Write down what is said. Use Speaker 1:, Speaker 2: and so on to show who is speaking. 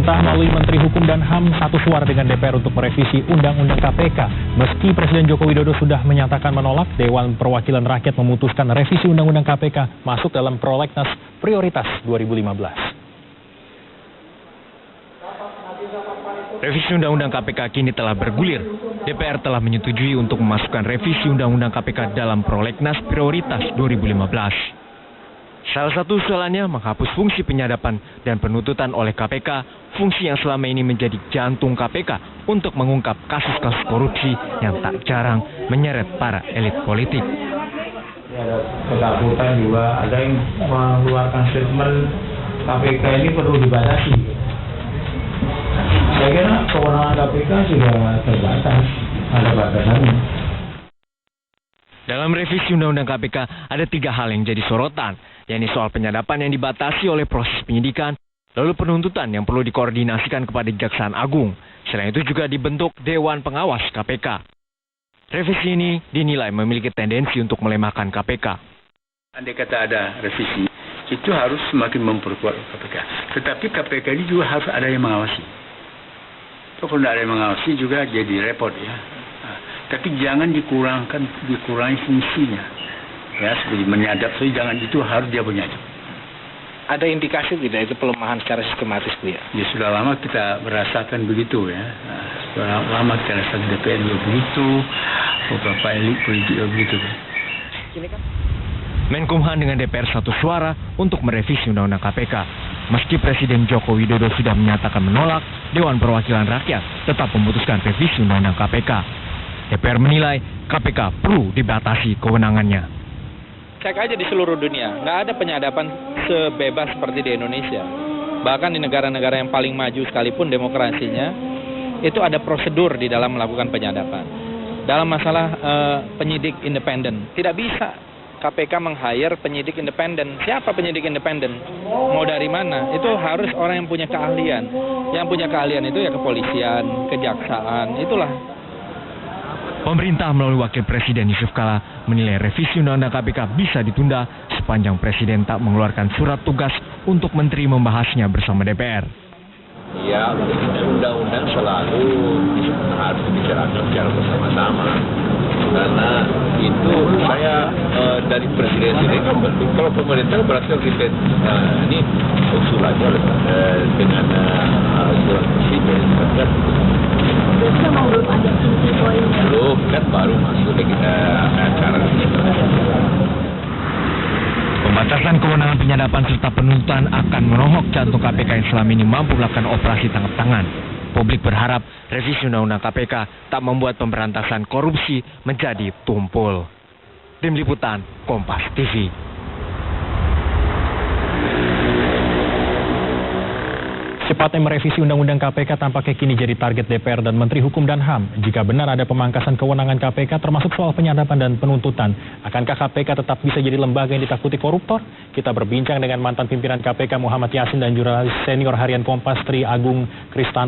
Speaker 1: Pemerintah melalui Menteri Hukum dan HAM satu suara dengan DPR untuk merevisi Undang-Undang KPK. Meski Presiden Joko Widodo sudah menyatakan menolak, Dewan Perwakilan Rakyat memutuskan revisi Undang-Undang KPK masuk dalam prolegnas prioritas 2015. Revisi Undang-Undang KPK kini telah bergulir. DPR telah menyetujui untuk memasukkan revisi Undang-Undang KPK dalam prolegnas prioritas 2015. Salah satu usulannya menghapus fungsi penyadapan dan penuntutan oleh KPK, fungsi yang selama ini menjadi jantung KPK untuk mengungkap kasus-kasus korupsi yang tak jarang menyeret para elit politik.
Speaker 2: Ada ketakutan juga, ada yang mengeluarkan statement KPK ini perlu dibatasi. Saya kira kewenangan KPK sudah terbatas, ada batasannya.
Speaker 1: Dalam revisi Undang-Undang KPK ada 3 hal yang jadi sorotan, yakni soal penyadapan yang dibatasi oleh proses penyidikan, lalu penuntutan yang perlu dikoordinasikan kepada Kejaksaan Agung. Selain itu juga dibentuk Dewan Pengawas KPK. Revisi ini dinilai memiliki tendensi untuk melemahkan KPK.
Speaker 3: Andai kata ada revisi, itu harus semakin memperkuat KPK. Tetapi KPK ini juga harus ada yang mengawasi. Kalau tidak ada yang mengawasi juga jadi repot ya. Tapi jangan dikurangi fungsinya. Ya, seperti menyadap, so jangan itu harus dia menyadap.
Speaker 4: Ada indikasi tidak itu pelemahan secara sistematis, Bu ya?
Speaker 3: Ya sudah lama kita merasakan begitu ya. Sudah lama kita rasakan DPR juga begitu, beberapa elit politik juga begitu.
Speaker 1: Menkumham dengan DPR satu suara untuk merevisi Undang-Undang KPK. Meski Presiden Joko Widodo sudah menyatakan menolak, Dewan Perwakilan Rakyat tetap memutuskan revisi Undang-Undang KPK. DPR menilai KPK perlu dibatasi kewenangannya.
Speaker 4: Cek aja di seluruh dunia, nggak ada penyadapan sebebas seperti di Indonesia. Bahkan di negara-negara yang paling maju sekalipun demokrasinya, itu ada prosedur di dalam melakukan penyadapan. Dalam masalah penyidik independen, tidak bisa KPK meng-hire penyidik independen. Siapa penyidik independen? Mau dari mana? Itu harus orang yang punya keahlian. Yang punya keahlian itu ya kepolisian, kejaksaan, itulah.
Speaker 1: Pemerintah melalui Wakil Presiden Yusuf Kala menilai revisi Undang-Undang KPK bisa ditunda sepanjang Presiden tak mengeluarkan surat tugas untuk Menteri membahasnya bersama DPR.
Speaker 5: Ya, undang-undang selalu harus dibicarakan secara bersama-sama. Karena itu saya dari Presiden sendiri kan kalau pemerintah berarti kita ini usulannya dengan surat Presiden. Belum, kan baru masuk kita acara ini.
Speaker 1: Pembatasan kewenangan penyadapan serta penuntutan akan merohok jantung KPK yang selama ini mampu melakukan operasi tangkap tangan. Publik berharap revisi Undang-Undang KPK tak membuat pemberantasan korupsi menjadi tumpul. Tim Liputan, Kompas TV. Cepatnya merevisi Undang-Undang KPK tampaknya kini jadi target DPR dan Menteri Hukum dan HAM. Jika benar ada pemangkasan kewenangan KPK termasuk soal penyadapan dan penuntutan, akankah KPK tetap bisa jadi lembaga yang ditakuti koruptor? Kita berbincang dengan mantan pimpinan KPK Muhammad Yasin dan jurnalis senior harian Kompas Tri Agung Kristanto